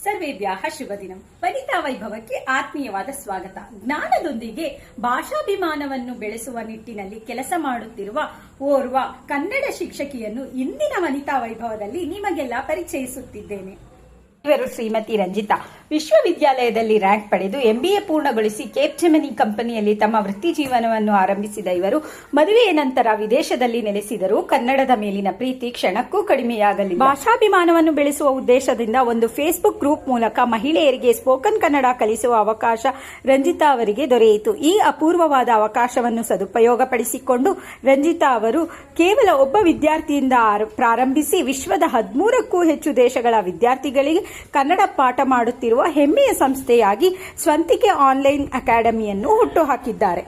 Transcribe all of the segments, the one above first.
ಸರ್ವೇಭ್ಯಃ ಶುಭ ದಿನಂ. ವನಿತಾ ವೈಭವಕ್ಕೆ ಆತ್ಮೀಯವಾದ ಸ್ವಾಗತ. ಜ್ಞಾನದೊಂದಿಗೆ ಭಾಷಾಭಿಮಾನವನ್ನು ಬೆಳೆಸುವ ನಿಟ್ಟಿನಲ್ಲಿ ಕೆಲಸ ಮಾಡುತ್ತಿರುವ ಓರ್ವ ಕನ್ನಡ ಶಿಕ್ಷಕಿಯನ್ನು ಇಂದಿನ ವನಿತಾ ವೈಭವದಲ್ಲಿ ನಿಮಗೆಲ್ಲ ಪರಿಚಯಿಸುತ್ತಿದ್ದೇನೆ. ಇವರು ಶ್ರೀಮತಿ ರಂಜಿತಾ. ವಿಶ್ವವಿದ್ಯಾಲಯದಲ್ಲಿ ರ್ಯಾಂಕ್ ಪಡೆದು MBA ಪೂರ್ಣಗೊಳಿಸಿ ಕೇಪ್ಜೆಮಿನಿ ಕಂಪನಿಯಲ್ಲಿ ತಮ್ಮ ವೃತ್ತಿ ಜೀವನವನ್ನು ಆರಂಭಿಸಿದ ಇವರು ಮದುವೆಯ ನಂತರ ವಿದೇಶದಲ್ಲಿ ನೆಲೆಸಿದರು. ಕನ್ನಡದ ಮೇಲಿನ ಪ್ರೀತಿ ಕ್ಷಣಕ್ಕೂ ಕಡಿಮೆಯಾಗಲಿಲ್ಲ. ಭಾಷಾಭಿಮಾನವನ್ನು ಬೆಳೆಸುವ ಉದ್ದೇಶದಿಂದ ಒಂದು ಫೇಸ್ಬುಕ್ ಗ್ರೂಪ್ ಮೂಲಕ ಮಹಿಳೆಯರಿಗೆ ಸ್ಪೋಕನ್ ಕನ್ನಡ ಕಲಿಸುವ ಅವಕಾಶ ರಂಜಿತಾ ಅವರಿಗೆ ದೊರೆಯಿತು. ಈ ಅಪೂರ್ವವಾದ ಅವಕಾಶವನ್ನು ಸದುಪಯೋಗಪಡಿಸಿಕೊಂಡು ರಂಜಿತಾ ಅವರು ಕೇವಲ ಒಬ್ಬ ವಿದ್ಯಾರ್ಥಿಯಿಂದ ಪ್ರಾರಂಭಿಸಿ ವಿಶ್ವದ 13ಕ್ಕೂ ಹೆಚ್ಚು ದೇಶಗಳ ವಿದ್ಯಾರ್ಥಿಗಳಿಗೆ ಕನ್ನಡ ಪಾಠ ಮಾಡುತ್ತಿರುವ ಹೆಮ್ಮೆಯ ಸಂಸ್ಥೆಯಾಗಿ ಸ್ವಂತಿಕೆ ಆನ್ಲೈನ್ ಅಕಾಡೆಮಿಯನ್ನು ಹುಟ್ಟುಹಾಕಿದ್ದಾರೆ.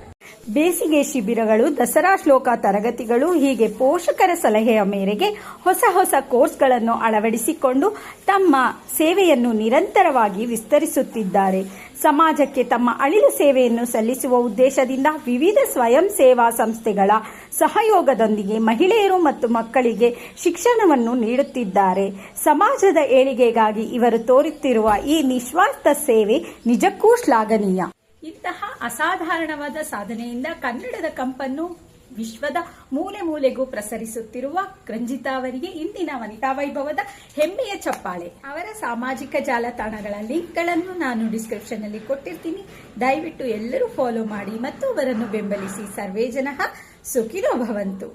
ಬೇಸಿಗೆ ಶಿಬಿರಗಳು, ದಸರಾ ಶ್ಲೋಕ ತರಗತಿಗಳು ಹೀಗೆ ಪೋಷಕರ ಸಲಹೆಯ ಮೇರೆಗೆ ಹೊಸ ಹೊಸ ಕೋರ್ಸ್ಗಳನ್ನು ಅಳವಡಿಸಿಕೊಂಡು ತಮ್ಮ ಸೇವೆಯನ್ನು ನಿರಂತರವಾಗಿ ವಿಸ್ತರಿಸುತ್ತಿದ್ದಾರೆ. ಸಮಾಜಕ್ಕೆ ತಮ್ಮ ಅಳಿಲು ಸೇವೆಯನ್ನು ಸಲ್ಲಿಸುವ ಉದ್ದೇಶದಿಂದ ವಿವಿಧ ಸ್ವಯಂ ಸೇವಾ ಸಂಸ್ಥೆಗಳ ಸಹಯೋಗದೊಂದಿಗೆ ಮಹಿಳೆಯರು ಮತ್ತು ಮಕ್ಕಳಿಗೆ ಶಿಕ್ಷಣವನ್ನು ನೀಡುತ್ತಿದ್ದಾರೆ. ಸಮಾಜದ ಏಳಿಗೆಗಾಗಿ ಇವರು ತೋರುತ್ತಿರುವ ಈ ನಿಸ್ವಾರ್ಥ ಸೇವೆ ನಿಜಕ್ಕೂ ಶ್ಲಾಘನೀಯ. ಇಂತಹ ಅಸಾಧಾರಣವಾದ ಸಾಧನೆಯಿಂದ ಕನ್ನಡದ ಕಂಪನ್ನು ವಿಶ್ವದ ಮೂಲೆ ಮೂಲೆಗೂ ಪ್ರಸರಿಸುತ್ತಿರುವ ರಂಜಿತಾ ಅವರಿಗೆ ಇಂದಿನ ವನಿತಾ ವೈಭವದ ಹೆಮ್ಮೆಯ ಚಪ್ಪಾಳೆ. ಅವರ ಸಾಮಾಜಿಕ ಜಾಲತಾಣಗಳ ಲಿಂಕ್ಗಳನ್ನು ನಾನು ಡಿಸ್ಕ್ರಿಪ್ಷನ್ ನಲ್ಲಿ ಕೊಟ್ಟಿರ್ತೀನಿ. ದಯವಿಟ್ಟು ಎಲ್ಲರೂ ಫಾಲೋ ಮಾಡಿ ಮತ್ತು ಅವರನ್ನು ಬೆಂಬಲಿಸಿ. ಸರ್ವೇ ಜನಃ ಸುಖಿನೋ ಭವಂತು.